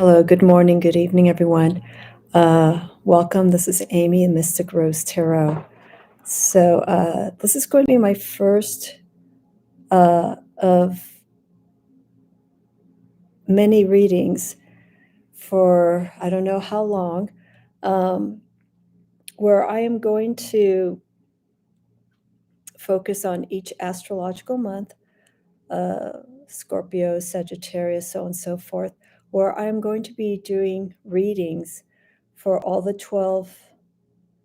Hello, good morning, good evening, everyone. Welcome. This is Amy and Mystic Rose Tarot. So this is going to be my first of many readings for I don't know how long, where I am going to focus on each astrological month, Scorpio, Sagittarius, so on and so forth, where I am going to be doing readings for all the 12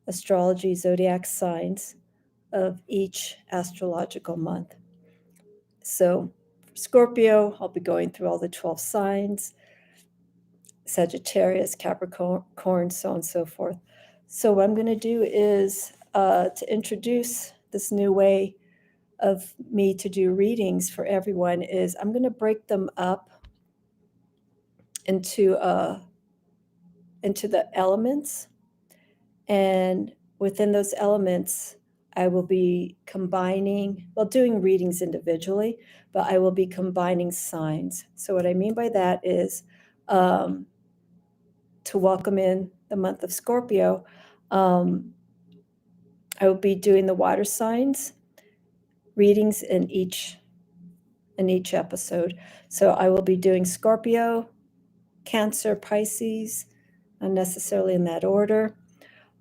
astrology zodiac signs of each astrological month. So for Scorpio, I'll be going through all the 12 signs, Sagittarius, Capricorn, so on and so forth. So what I'm going to do is to introduce this new way of me to do readings for everyone is I'm going to break them up into the elements, and within those elements I will be doing readings individually, but I will be combining signs. So what I mean by that is to welcome in the month of Scorpio, I will be doing the water signs readings in each episode. So I will be doing Scorpio, Cancer, Pisces, not necessarily in that order.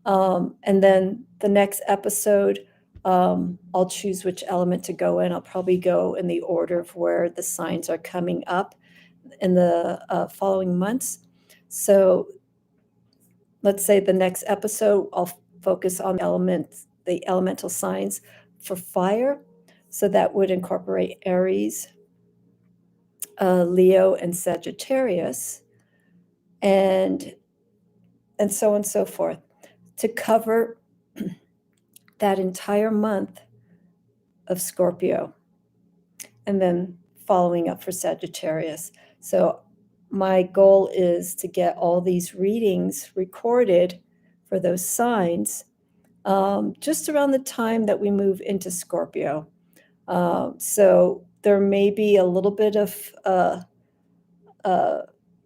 And then the next episode, I'll choose which element to go in. I'll probably go in the order of where the signs are coming up in the following months. So let's say the next episode, I'll focus on the elemental signs for fire. So that would incorporate Aries, Leo, and Sagittarius, and so on and so forth, to cover that entire month of Scorpio, and then following up for Sagittarius. So my goal is to get all these readings recorded for those signs just around the time that we move into Scorpio. So there may be a little bit of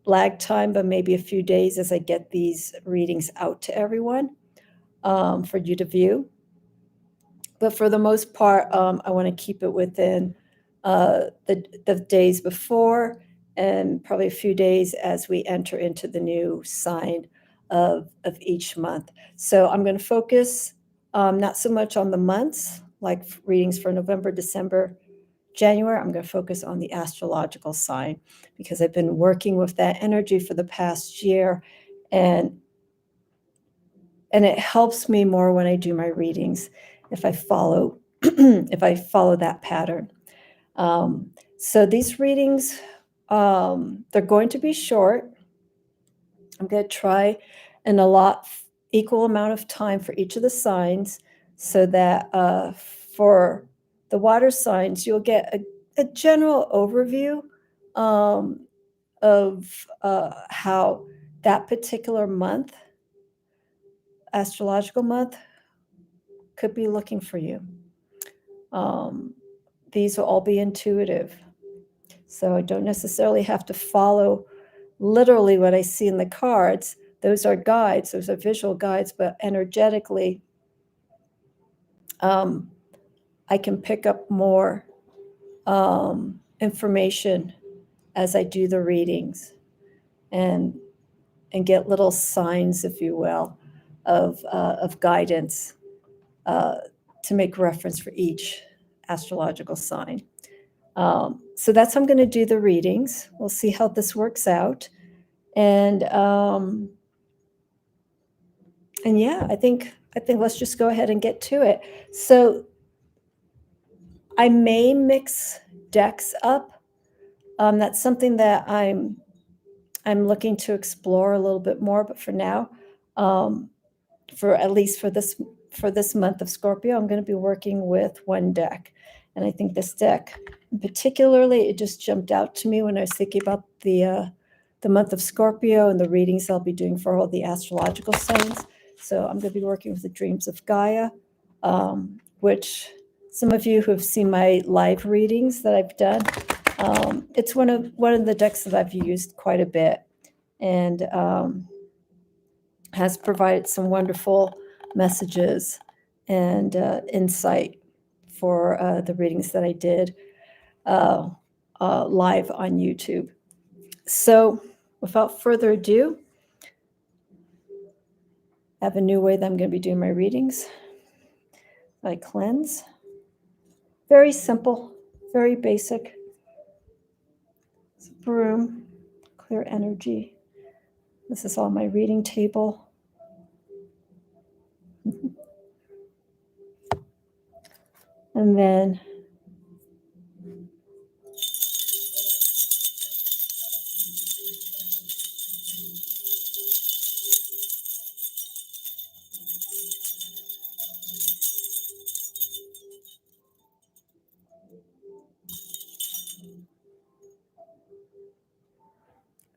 lag time, but maybe a few days as I get these readings out to everyone for you to view. But for the most part, I want to keep it within the days before, and probably a few days as we enter into the new sign of each month. So I'm going to focus not so much on the months, like readings for November, December, January. I'm going to focus on the astrological sign because I've been working with that energy for the past year, and it helps me more when I do my readings if I follow that pattern. So these readings, they're going to be short. I'm going to try and allot equal amount of time for each of the signs, so that for the water signs, you'll get a general overview of how that particular month, astrological month, could be looking for you. These will all be intuitive, so I don't necessarily have to follow literally what I see in the cards. Those are guides, those are visual guides, but energetically, I can pick up more information as I do the readings, and get little signs, if you will, of guidance to make reference for each astrological sign. So that's how I'm going to do the readings. We'll see how this works out. And yeah, I think let's just go ahead and get to it. So I may mix decks up. That's something that I'm looking to explore a little bit more. But for now, for at least for this month of Scorpio, I'm going to be working with one deck. And I think this deck, particularly, it just jumped out to me when I was thinking about the month of Scorpio and the readings I'll be doing for all the astrological signs. So I'm going to be working with the Dreams of Gaia, which some of you who have seen my live readings that I've done, it's one of the decks that I've used quite a bit. and has provided some wonderful messages and insight for the readings that I did live on YouTube. So without further ado, I have a new way that I'm going to be doing my readings. I cleanse. Very simple, very basic. It's a broom, clear energy. This is on my reading table. And then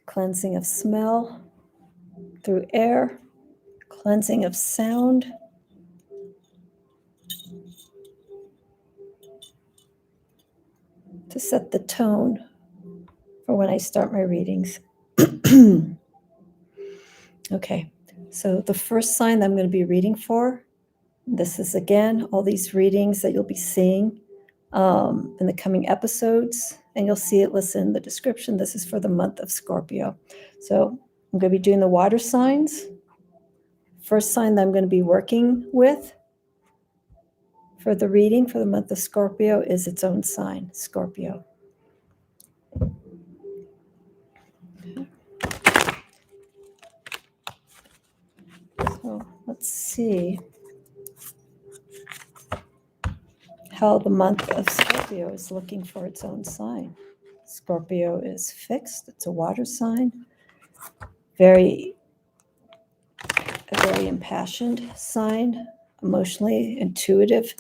cleansing of smell through air, cleansing of sound, to set the tone for when I start my readings. Okay, so the first sign that I'm going to be reading for, this is again all these readings that you'll be seeing in the coming episodes, and you'll see it listed in the description. This is for the month of Scorpio. So I'm going to be doing the water signs. First sign that I'm going to be working with for the reading for the month of Scorpio is its own sign, Scorpio. So let's see how the month of Scorpio is looking for its own sign. Scorpio is fixed. It's a water sign. A very impassioned sign, emotionally intuitive,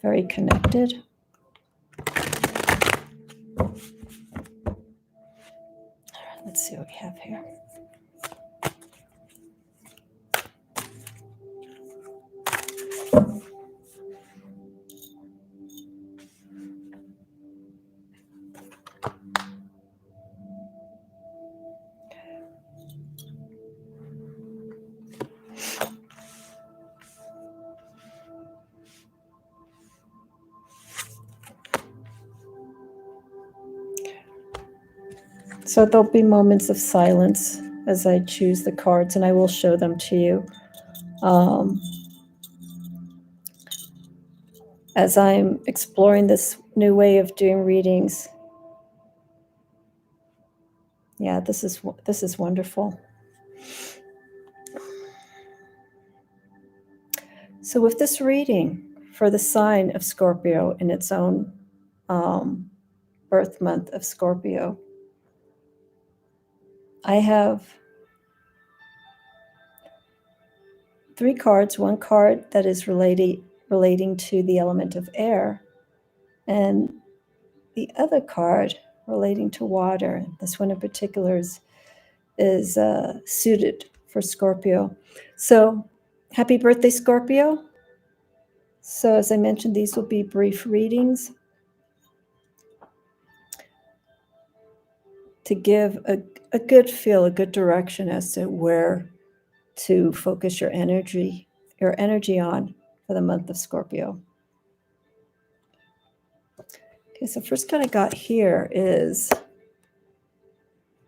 very connected. Let's see what we have here. So there'll be moments of silence as I choose the cards, and I will show them to you. As I'm exploring this new way of doing readings. Yeah, this is wonderful. So with this reading for the sign of Scorpio in its own birth month of Scorpio, I have 3 cards. One card that is relating to the element of air, and the other card relating to water. This one in particular is suited for Scorpio. So happy birthday, Scorpio. So as I mentioned, these will be brief readings to give a good feel, a good direction as to where to focus your energy on for the month of Scorpio. Okay, so first card I got here is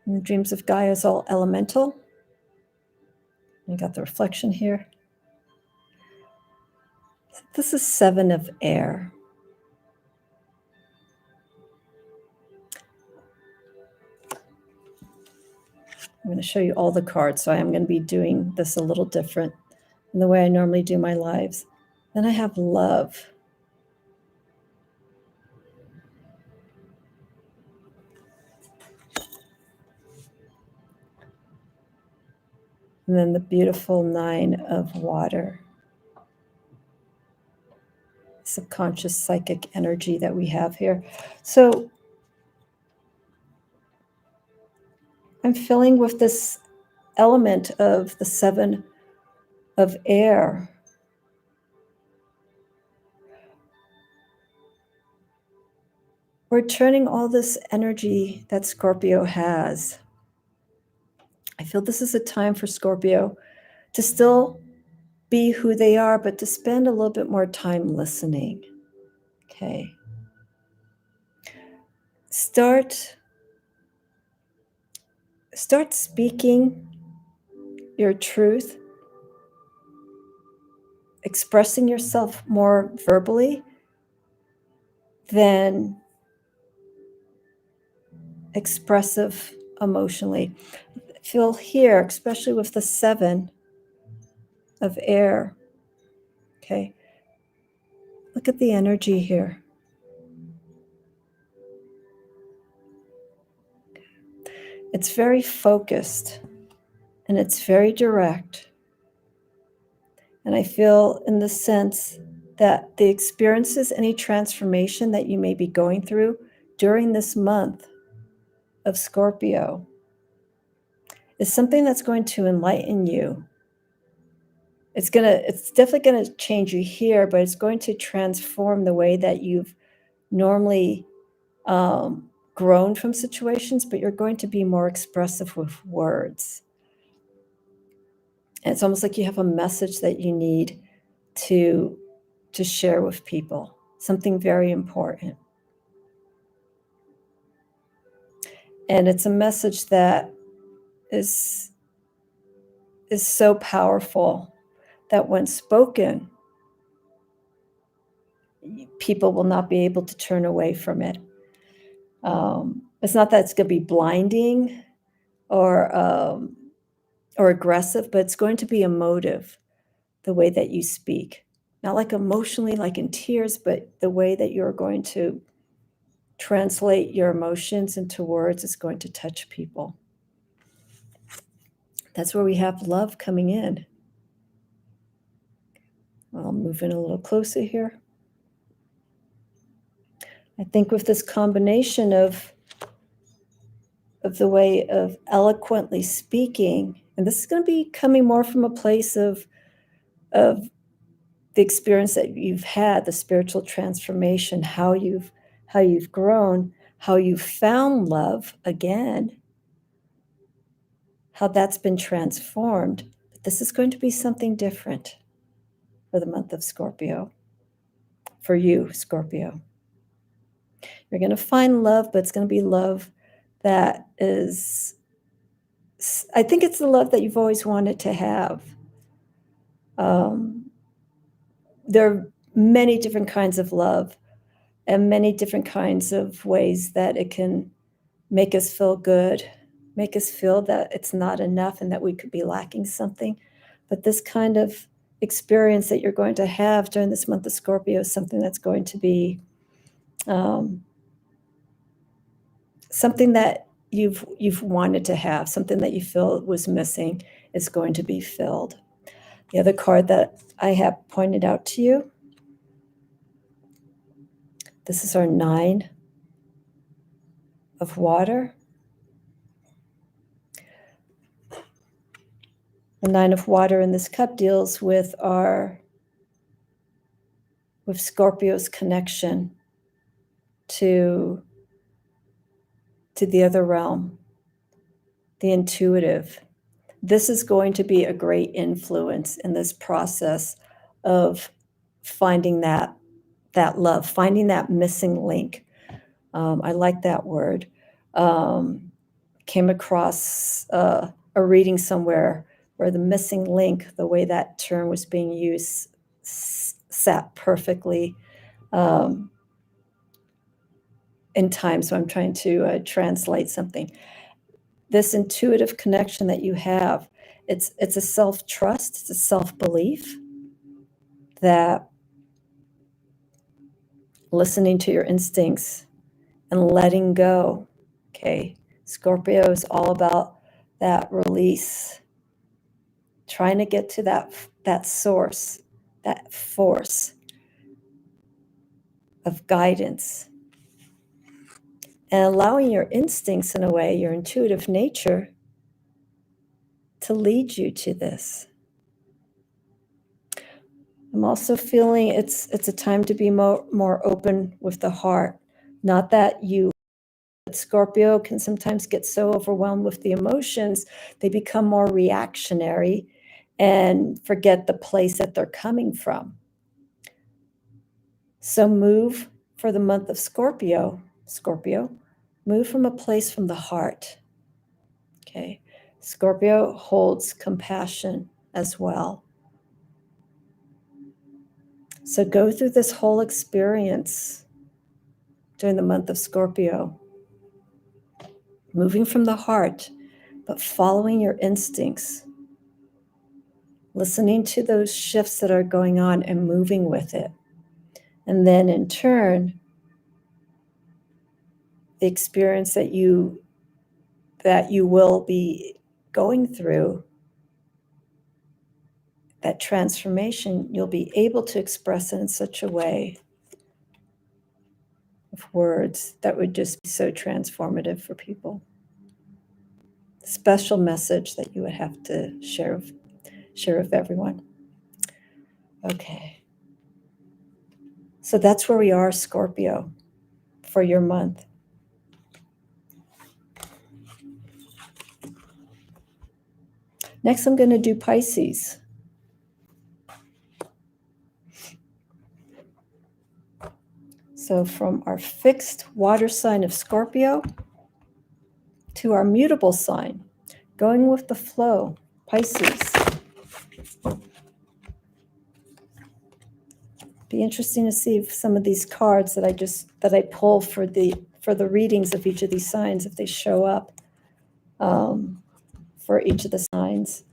in the Dreams of Gaia is all elemental. You got the reflection here. This is 7 of air. I'm going to show you all the cards, so I am going to be doing this a little different than the way I normally do my lives. Then I have love. And then the beautiful 9 of water. Subconscious psychic energy that we have here. So I'm filling with this element of the 7 of air. we're turning all this energy that Scorpio has. I feel this is a time for Scorpio to still be who they are, but to spend a little bit more time listening. Okay. Start speaking your truth, expressing yourself more verbally than expressive emotionally. I feel here, especially with the 7 of air. Okay. Look at the energy here. It's very focused and it's very direct. And I feel in the sense that the experiences, any transformation that you may be going through during this month of Scorpio is something that's going to enlighten you. It's definitely going to change you here, but it's going to transform the way that you've normally grown from situations, but you're going to be more expressive with words. And it's almost like you have a message that you need to share with people, something very important. And it's a message that is so powerful that when spoken, people will not be able to turn away from it. It's not that it's going to be blinding or aggressive, but it's going to be emotive, the way that you speak. Not like emotionally, like in tears, but the way that you're going to translate your emotions into words is going to touch people. That's where we have love coming in. I'll move in a little closer here. I think with this combination of the way of eloquently speaking, and this is going to be coming more from a place of the experience that you've had, the spiritual transformation, how you've grown, how you've found love again, how that's been transformed. But this is going to be something different for the month of Scorpio. For you, Scorpio. You're going to find love, but it's going to be love that is, I think it's the love that you've always wanted to have. There are many different kinds of love and many different kinds of ways that it can make us feel good, make us feel that it's not enough and that we could be lacking something. But this kind of experience that you're going to have during this month of Scorpio is something that's going to be something that you've wanted to have, something that you feel was missing is going to be filled. The other card that I have pointed out to you, this is our 9 of water. The 9 of water in this cup deals with Scorpio's connection to the other realm, the intuitive. This is going to be a great influence in this process of finding that love, finding that missing link. I like that word. Came across a reading somewhere where the missing link, the way that term was being used, sat perfectly in time. So I'm trying to translate something. This intuitive connection that you have, it's a self-trust, it's a self-belief that listening to your instincts and letting go. Okay. Scorpio is all about that release, trying to get to that source, that force of guidance, and allowing your instincts, in a way, your intuitive nature, to lead you to this. I'm also feeling it's a time to be more open with the heart, Not that you, Scorpio can sometimes get so overwhelmed with the emotions, they become more reactionary and forget the place that they're coming from. So move for the month of Scorpio, move from a place from the heart. Okay. Scorpio holds compassion as well. So go through this whole experience during the month of Scorpio, moving from the heart, but following your instincts, listening to those shifts that are going on and moving with it. And then in turn, the experience that you will be going through, that transformation, you'll be able to express it in such a way of words that would just be so transformative for people. Special message that you would have to share with everyone. Okay. So that's where we are, Scorpio, for your month. Next, I'm going to do Pisces. So from our fixed water sign of Scorpio to our mutable sign, going with the flow, Pisces. Be interesting to see if some of these cards that I pull for the readings of each of these signs, if they show up for each of the signs.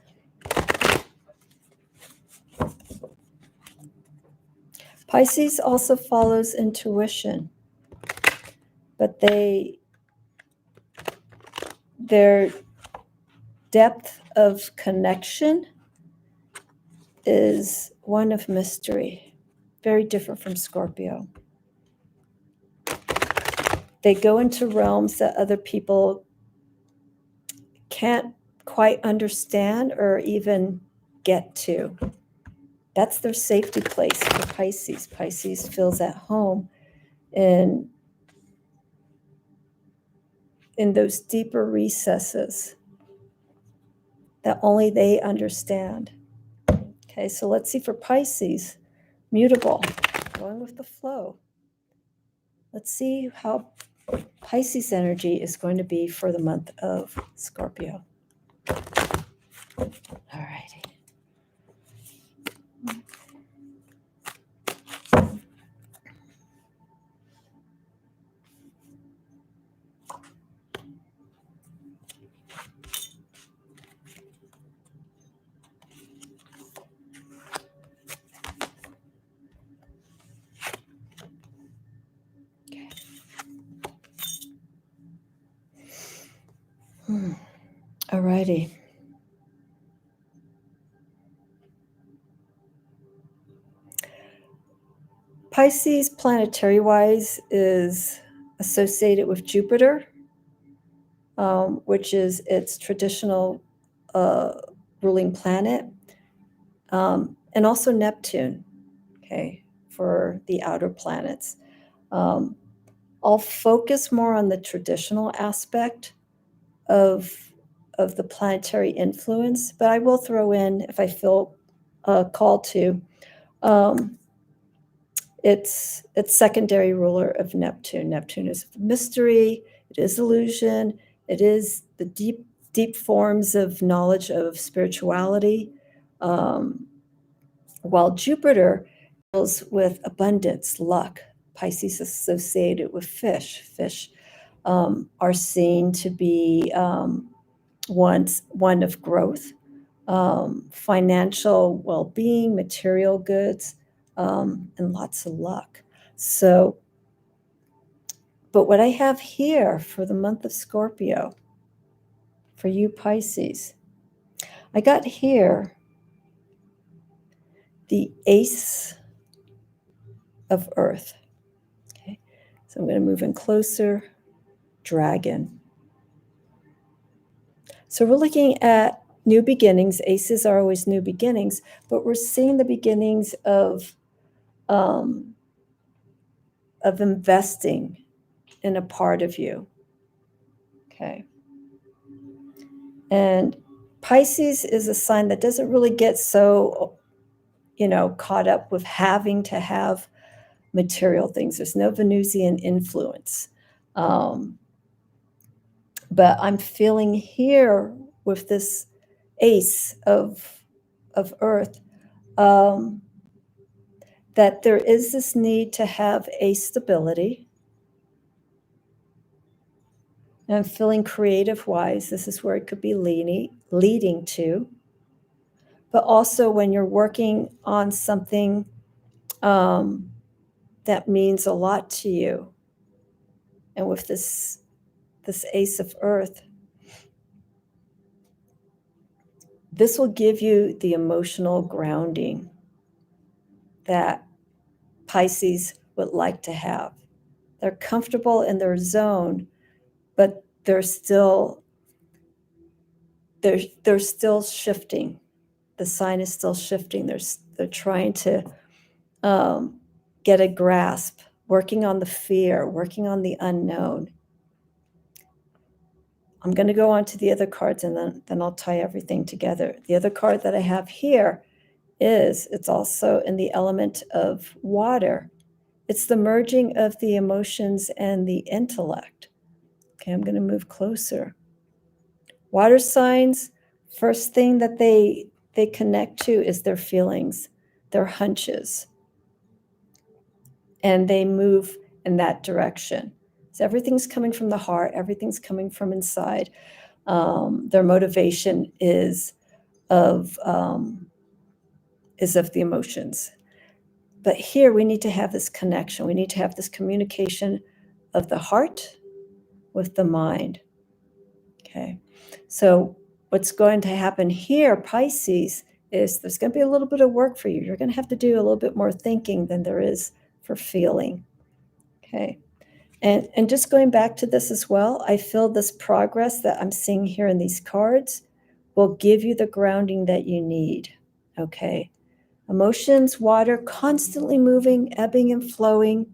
Pisces also follows intuition, but their depth of connection is one of mystery, very different from Scorpio. They go into realms that other people can't quite understand or even get to. That's their safety place for Pisces. Pisces feels at home in those deeper recesses that only they understand. Okay, so let's see for Pisces, mutable, going with the flow. Let's see how Pisces energy is going to be for the month of Scorpio. All righty. All righty. Pisces, planetary-wise, is associated with Jupiter, which is its traditional ruling planet, and also Neptune, okay, for the outer planets. I'll focus more on the traditional aspect of the planetary influence, but I will throw in, if I feel called to, it's secondary ruler of Neptune. Neptune is mystery, it is illusion, it is the deep forms of knowledge of spirituality, while Jupiter deals with abundance, luck. Pisces is associated with fish. Fish are seen to be one of growth, financial well-being, material goods, and lots of luck. So, but what I have here for the month of Scorpio, for you Pisces, I got here the Ace of Earth. Okay, so I'm going to move in closer. Dragon. So we're looking at new beginnings. Aces are always new beginnings, but we're seeing the beginnings of investing in a part of you. Okay. And Pisces is a sign that doesn't really get so, caught up with having to have material things. There's no Venusian influence. But I'm feeling here with this ace of earth, that there is this need to have a stability. And I'm feeling creative-wise, this is where it could be leading to. But also when you're working on something that means a lot to you, and with this ace of earth, this will give you the emotional grounding that Pisces would like to have. They're comfortable in their zone, but they're still shifting. The sign is still shifting. They're trying to get a grasp, working on the fear, working on the unknown. I'm going to go on to the other cards, and then I'll tie everything together. The other card that I have here it's also in the element of water. It's the merging of the emotions and the intellect. Okay, I'm going to move closer. Water signs, first thing that they connect to is their feelings, their hunches. And they move in that direction. So everything's coming from the heart, everything's coming from inside. Their motivation is of the emotions. But here we need to have this connection. We need to have this communication of the heart with the mind. Okay. So what's going to happen here, Pisces, is there's going to be a little bit of work for you. You're going to have to do a little bit more thinking than there is for feeling. Okay. And just going back to this as well, I feel this progress that I'm seeing here in these cards will give you the grounding that you need. Okay. Emotions, water, constantly moving, ebbing and flowing,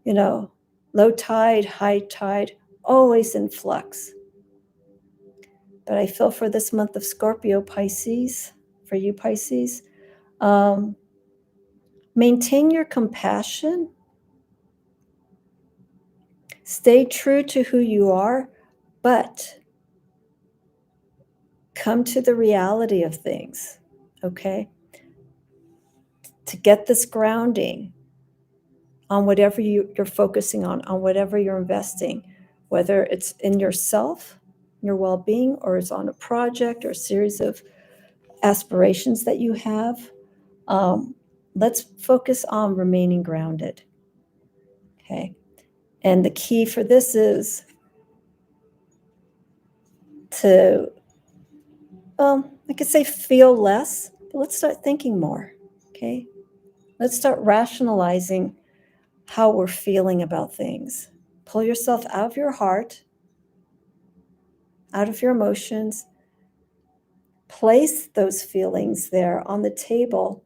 low tide, high tide, always in flux. But I feel for this month of Scorpio, Pisces, for you Pisces, maintain your compassion. Stay true to who you are, but come to the reality of things, okay? To get this grounding on whatever you're focusing on whatever you're investing, whether it's in yourself, your well-being, or it's on a project or a series of aspirations that you have. Let's focus on remaining grounded. Okay. And the key for this is to, I could say feel less, but let's start thinking more. Okay. Let's start rationalizing how we're feeling about things. Pull yourself out of your heart, out of your emotions. Place those feelings there on the table.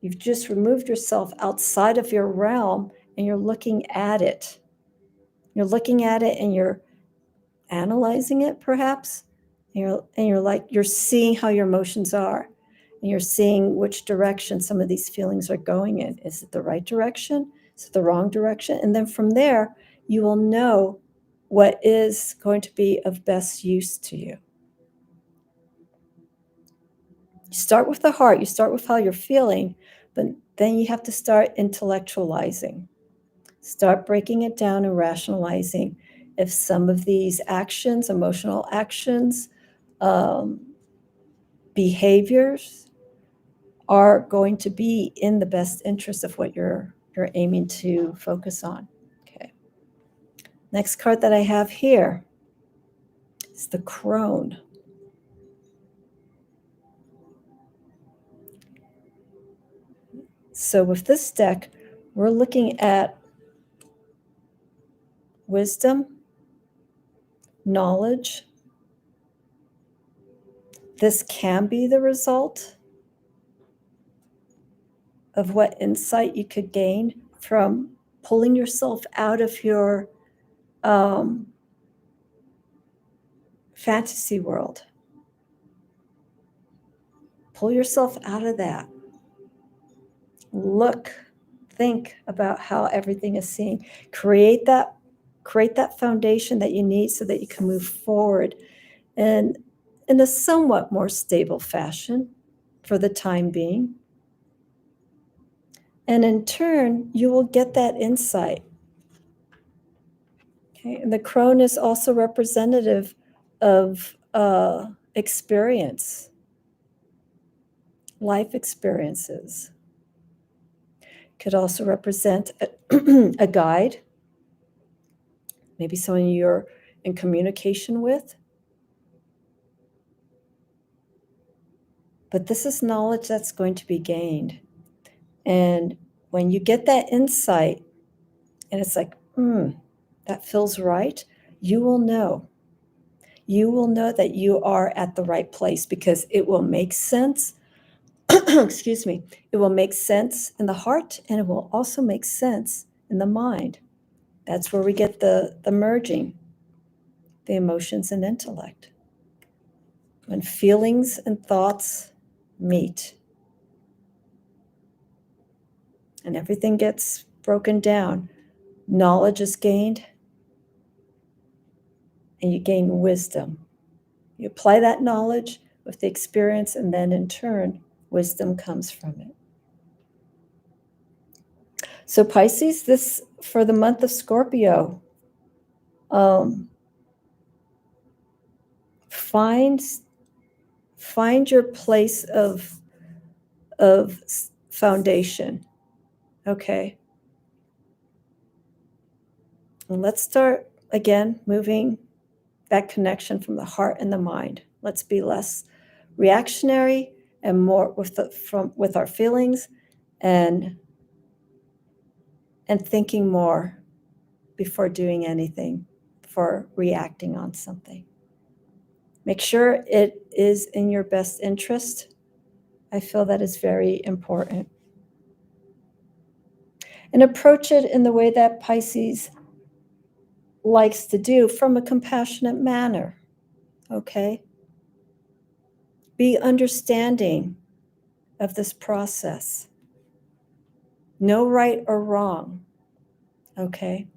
You've just removed yourself outside of your realm and you're looking at it. You're looking at it and you're analyzing it perhaps. And you're seeing how your emotions are. And you're seeing which direction some of these feelings are going in. Is it the right direction? Is it the wrong direction? And then from there, you will know what is going to be of best use to you. You start with the heart, you start with how you're feeling, but then you have to start intellectualizing. Start breaking it down and rationalizing if some of these actions, emotional actions, behaviors are going to be in the best interest of what you're aiming to focus on. Okay. Next card that I have here is the Crone. So with this deck, we're looking at wisdom, knowledge. This can be the result of what insight you could gain from pulling yourself out of your fantasy world. Pull yourself out of that. Look, think about how everything is seen. Create that foundation that you need so that you can move forward and in a somewhat more stable fashion for the time being. And in turn, you will get that insight. Okay, and the crone is also representative of experience, life experiences. Could also represent a guide, maybe someone you're in communication with. But this is knowledge that's going to be gained. And when you get that insight, and it's like, that feels right, you will know. You will know that you are at the right place because it will make sense. Excuse me. It will make sense in the heart, and it will also make sense in the mind. That's where we get the merging, the emotions and intellect. When feelings and thoughts meet, and everything gets broken down, knowledge is gained, and you gain wisdom. You apply that knowledge with the experience, and then in turn, wisdom comes from it. So Pisces, this for the month of Scorpio, find your place of foundation. Okay. And let's start again moving that connection from the heart and the mind. Let's be less reactionary and more with our feelings and thinking more before doing anything, before reacting on something. Make sure it is in your best interest. I feel that is very important. And approach it in the way that Pisces likes to do, from a compassionate manner. Okay? Be understanding of this process. No right or wrong. Okay?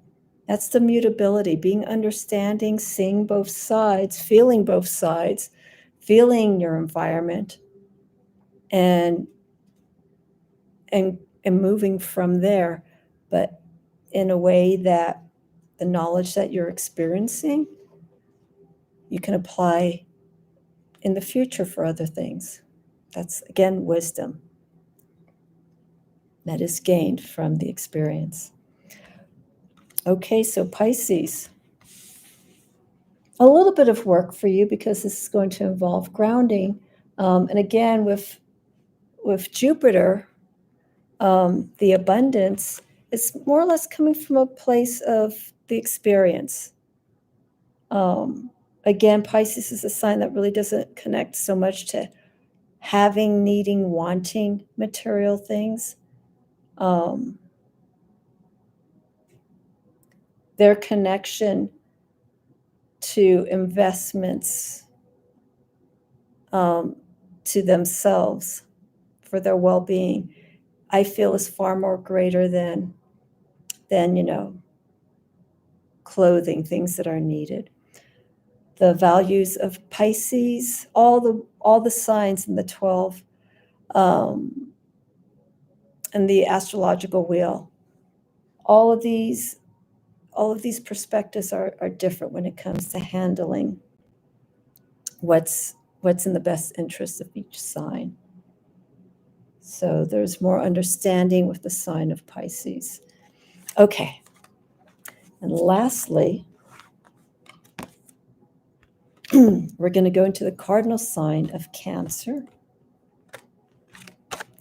That's the mutability, being understanding, seeing both sides, feeling your environment, and moving from there, but in a way that the knowledge that you're experiencing, you can apply in the future for other things. That's, again, wisdom that is gained from the experience. Okay, so Pisces, a little bit of work for you because this is going to involve grounding. And again, with Jupiter, the abundance, it's more or less coming from a place of the experience. Again, Pisces is a sign that really doesn't connect so much to having, needing, wanting material things. Their connection to investments, to themselves for their well-being, I feel is far more greater than clothing, things that are needed. The values of Pisces, all the signs in the 12 and the astrological wheel, all of these perspectives are different when it comes to handling what's in the best interest of each sign. So there's more understanding with the sign of Pisces. Okay. And lastly, we're going to go into the cardinal sign of Cancer.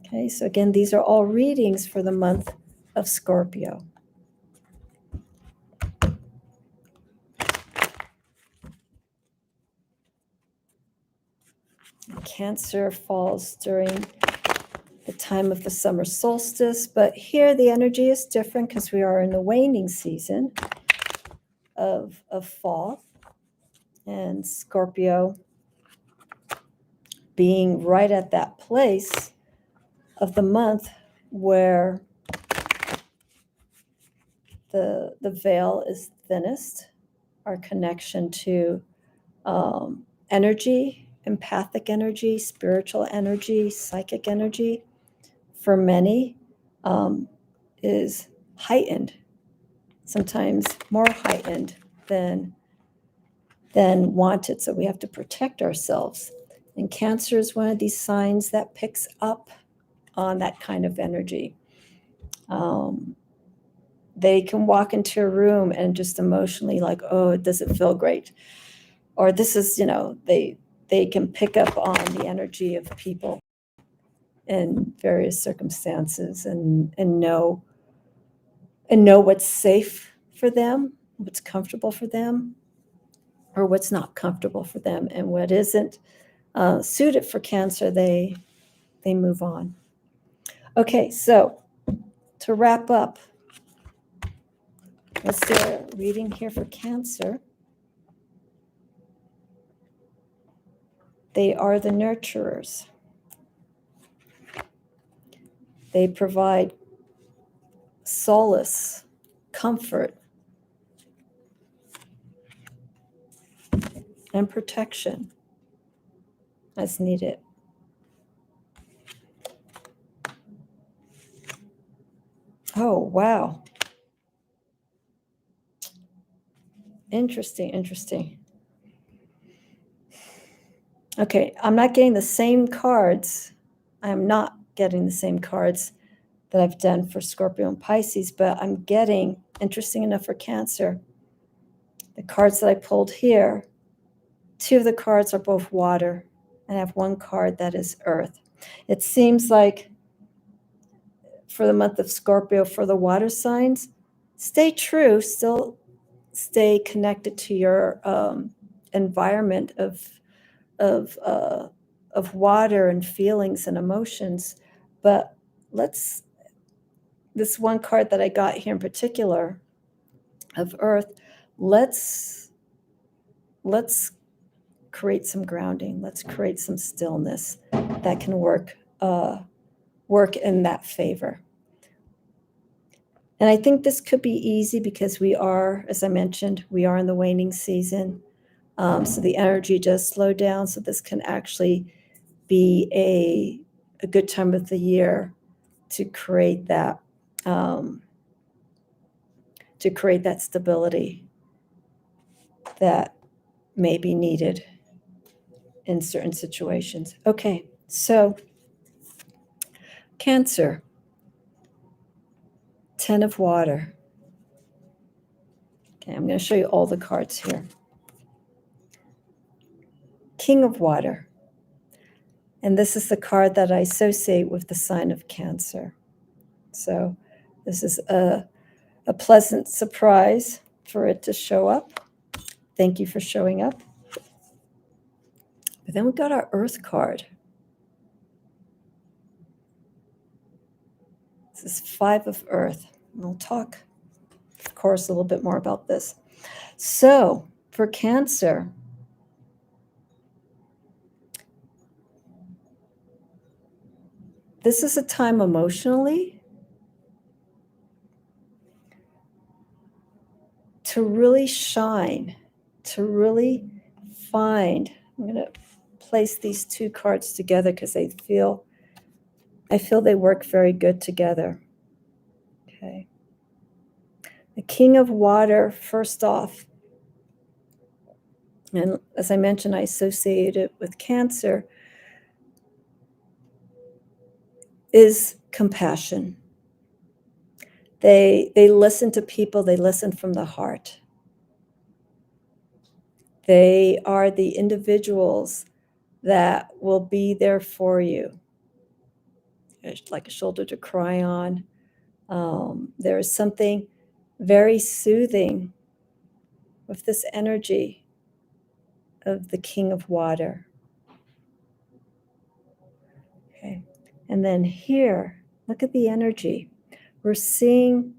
Okay, so again, these are all readings for the month of Scorpio. Cancer falls during the time of the summer solstice, but here the energy is different because we are in the waning season of fall, and Scorpio being right at that place of the month where the veil is thinnest, our connection to energy, empathic energy, spiritual energy, psychic energy, for many is heightened, sometimes more heightened than wanted. So we have to protect ourselves. And Cancer is one of these signs that picks up on that kind of energy. They can walk into a room and just emotionally like, oh, it doesn't feel great. Or this is, they can pick up on the energy of people in various circumstances and know what's safe for them, what's comfortable for them, or what's not comfortable for them, and what isn't suited for Cancer, they move on. Okay, so to wrap up, let's do a reading here for Cancer. They are the nurturers. They provide solace, comfort, and protection as needed. Oh, wow. Interesting. Okay, I'm not getting the same cards. I'm not getting the same cards that I've done for Scorpio and Pisces, but I'm getting, interesting enough for Cancer, the cards that I pulled here, 2 of the cards are both water, and I have 1 card that is earth. It seems like for the month of Scorpio, for the water signs, stay true, still stay connected to your environment of water and feelings and emotions. But this 1 card that I got here in particular of earth, let's create some grounding. Let's create some stillness that can work in that favor. And I think this could be easy because we are, as I mentioned, we are in the waning season. So the energy does slow down. So this can actually be a good time of the year to create that stability that may be needed in certain situations. Okay, so Cancer, 10 of water. Okay, I'm going to show you all the cards here. King of water. And this is the card that I associate with the sign of Cancer. So this is a pleasant surprise for it to show up. Thank you for showing up. But then we got our Earth card. This is 5 of Earth. We'll talk, of course, a little bit more about this. So for Cancer, this is a time emotionally to really shine, to really find. I'm going to place these 2 cards together because I feel they work very good together. Okay. The King of Water, first off, and as I mentioned, I associate it with Cancer, is compassion. They listen to people, they listen from the heart. They are the individuals that will be there for you, like a shoulder to cry on. There is something very soothing with this energy of the King of Water. Okay, and then here, look at the energy. We're seeing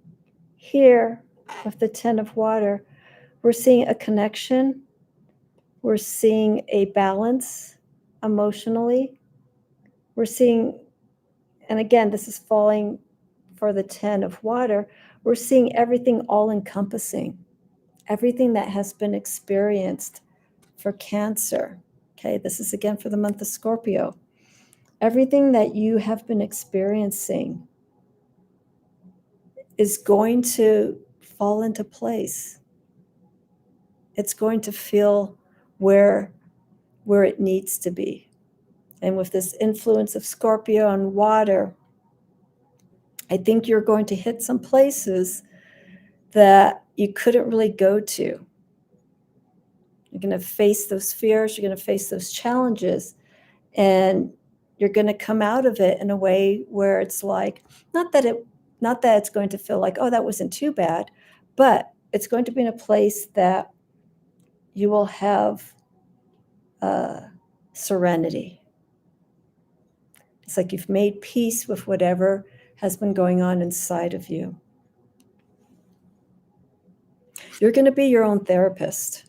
here with the 10 of water, We're seeing a connection. We're seeing a balance emotionally. We're seeing, and again, this is falling for the 10 of water. We're seeing everything all-encompassing, everything that has been experienced for Cancer. Okay, this is again for the month of Scorpio. Everything that you have been experiencing is going to fall into place. It's going to feel where it needs to be. And with this influence of Scorpio on water, I think you're going to hit some places that you couldn't really go to. You're going to face those fears, you're going to face those challenges, and you're going to come out of it in a way where it's like, not that it's going to feel like, oh, that wasn't too bad, but it's going to be in a place that you will have serenity. It's like you've made peace with whatever has been going on inside of you. You're going to be your own therapist.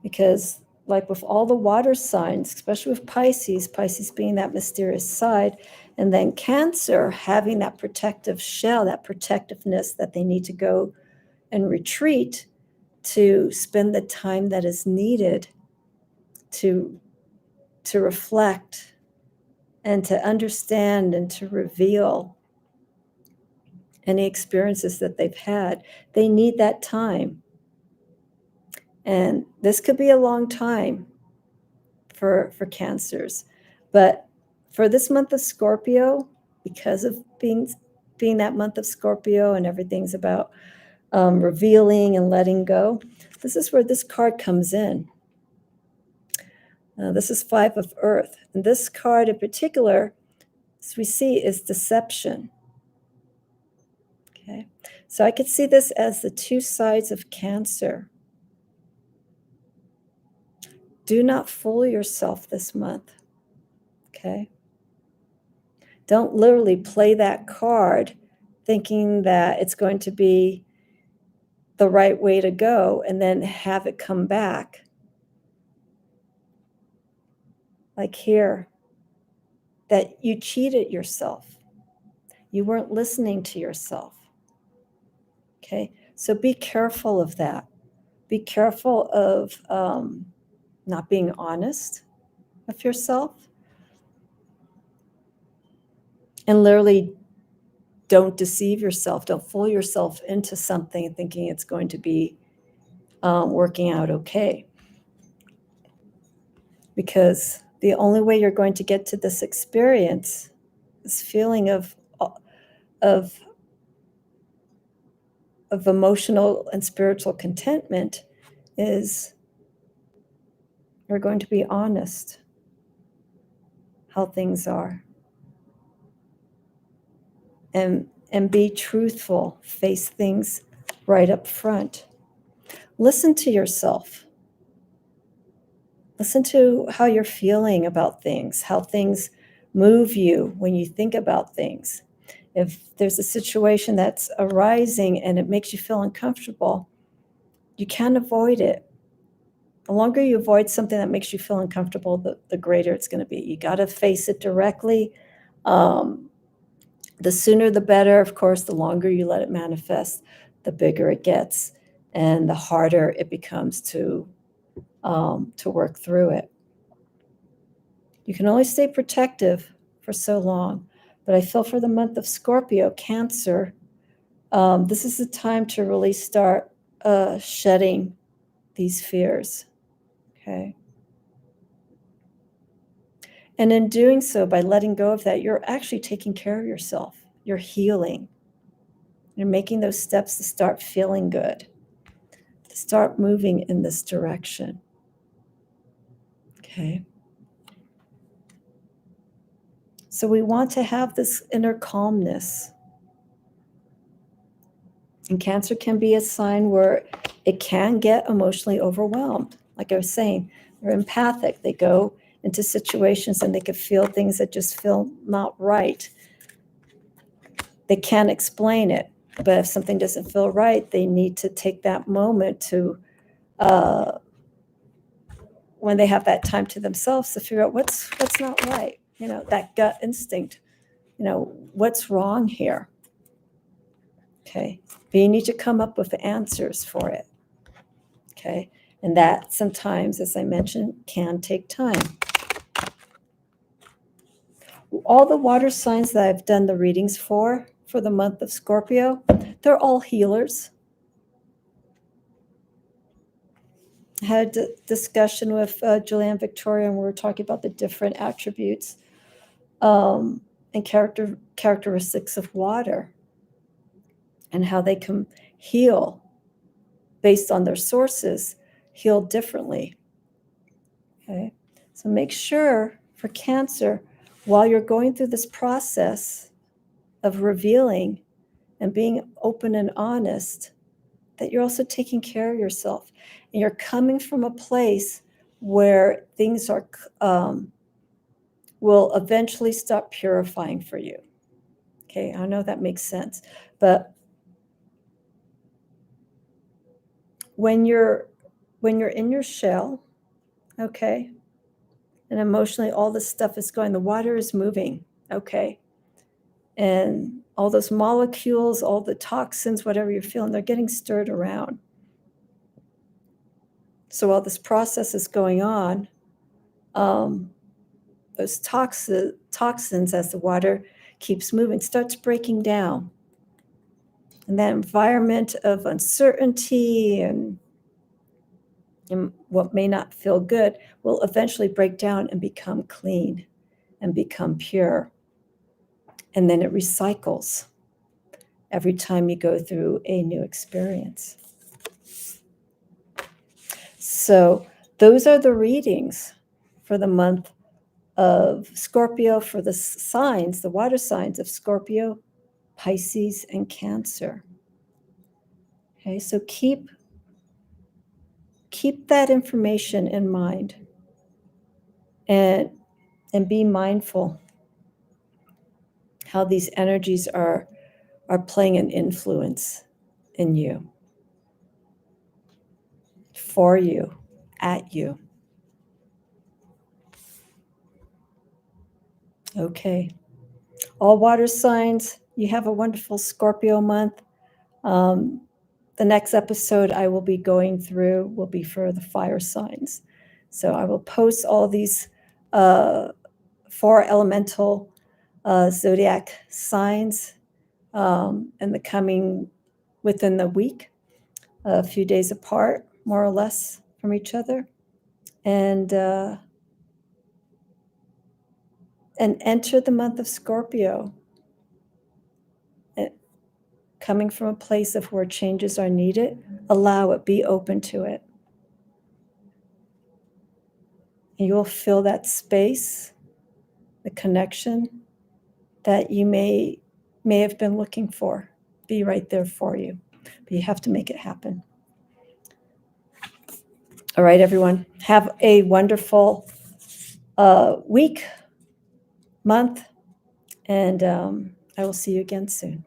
Because like with all the water signs, especially with Pisces being that mysterious side, and then Cancer having that protective shell, that protectiveness that they need to go and retreat to spend the time that is needed to reflect and to understand and to reveal any experiences that they've had. They need that time. And this could be a long time for Cancers. But for this month of Scorpio, because of being that month of Scorpio and everything's about revealing and letting go, this is where this card comes in. This is 5 of Earth. And this card in particular, as we see, is deception. Okay, so I could see this as the two sides of Cancer. Do not fool yourself this month. Okay, don't literally play that card thinking that it's going to be the right way to go and then have it come back. Like here, that you cheated yourself. You weren't listening to yourself. Okay, so be careful of that. Be careful of not being honest with yourself. And literally don't deceive yourself. Don't fool yourself into something thinking it's going to be working out okay. Because the only way you're going to get to this experience, this feeling of emotional and spiritual contentment, is you're going to be honest how things are. And be truthful. Face things right up front. Listen to yourself. Listen to how you're feeling about things, how things move you when you think about things. If there's a situation that's arising and it makes you feel uncomfortable, you can't avoid it. The longer you avoid something that makes you feel uncomfortable, the greater it's going to be. You got to face it directly. The sooner the better. Of course, the longer you let it manifest, the bigger it gets and the harder it becomes to work through it. You can only stay protective for so long. But I feel for the month of Scorpio, Cancer, this is the time to really start shedding these fears. Okay. And in doing so, by letting go of that, you're actually taking care of yourself. You're healing. You're making those steps to start feeling good, to start moving in this direction. Okay. So we want to have this inner calmness. And Cancer can be a sign where it can get emotionally overwhelmed. Like I was saying, they're empathic. They go into situations and they can feel things that just feel not right. They can't explain it. But if something doesn't feel right, they need to take that moment to, when they have that time to themselves, to figure out what's not right. That gut instinct. What's wrong here? Okay. But you need to come up with the answers for it. Okay. And that sometimes, as I mentioned, can take time. All the water signs that I've done the readings for the month of Scorpio, they're all healers. I had a discussion with Julianne Victoria, and we were talking about the different attributes and characteristics of water and how they can heal based on their sources, heal differently. Okay, so make sure for Cancer, while you're going through this process of revealing and being open and honest, that you're also taking care of yourself, and you're coming from a place where things are will eventually stop purifying for you. Okay, I know that makes sense, but when you're in your shell, okay, and emotionally all this stuff is going, the water is moving, okay, and all those molecules, all the toxins, whatever you're feeling, they're getting stirred around. So while this process is going on, those toxins, as the water keeps moving, starts breaking down. And that environment of uncertainty and what may not feel good will eventually break down and become clean and become pure. And then it recycles every time you go through a new experience. So those are the readings for the month of Scorpio, for the signs, the water signs of Scorpio, Pisces, and Cancer. Okay, so keep that information in mind, and be mindful how these energies are playing an influence in you, for you, at you. Okay. All water signs, you have a wonderful Scorpio month. The next episode I will be going through will be for the fire signs. So I will post all these 4 elemental zodiac signs within the week, a few days apart, more or less from each other. And enter the month of Scorpio, coming from a place of where changes are needed. Allow it, be open to it. And you will feel that space, the connection that you may have been looking for, be right there for you. But you have to make it happen. All right, everyone. Have a wonderful week, month, and I will see you again soon.